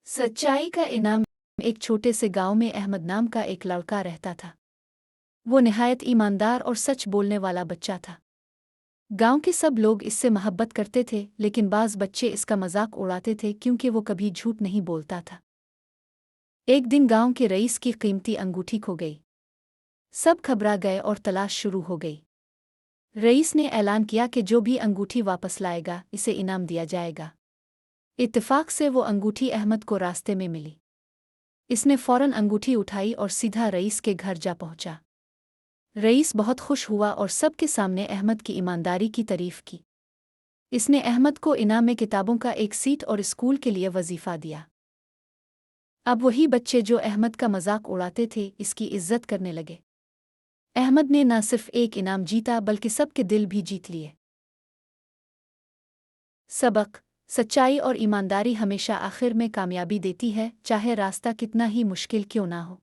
सच्चाई का इनाम। एक छोटे से गांव में अहमद नाम का एक लड़का रहता था। वो निहायत ईमानदार और सच बोलने वाला बच्चा था। गांव के सब लोग इससे मोहब्बत करते थे, लेकिन बाज़ बच्चे इसका मजाक उड़ाते थे क्योंकि वो कभी झूठ नहीं बोलता था। एक दिन गांव के रईस की कीमती अंगूठी खो गई। सब घबरा गए और तलाश शुरू हो गई। रईस ने ऐलान किया कि जो भी अंगूठी वापस लाएगा इसे इनाम दिया जाएगा। इत्तेफाक से वो अंगूठी अहमद को रास्ते में मिली। इसने फौरन अंगूठी उठाई और सीधा रईस के घर जा पहुंचा। रईस बहुत खुश हुआ और सबके सामने अहमद की ईमानदारी की तारीफ की। इसने अहमद को इनाम में किताबों का एक सीट और स्कूल के लिए वजीफा दिया। अब वही बच्चे जो अहमद का मजाक उड़ाते थे इसकी इज्जत करने लगे। अहमद ने न सिर्फ एक इनाम जीता बल्कि सबके दिल भी जीत लिए। सबक: सच्चाई और ईमानदारी हमेशा आखिर में कामयाबी देती है, चाहे रास्ता कितना ही मुश्किल क्यों ना हो।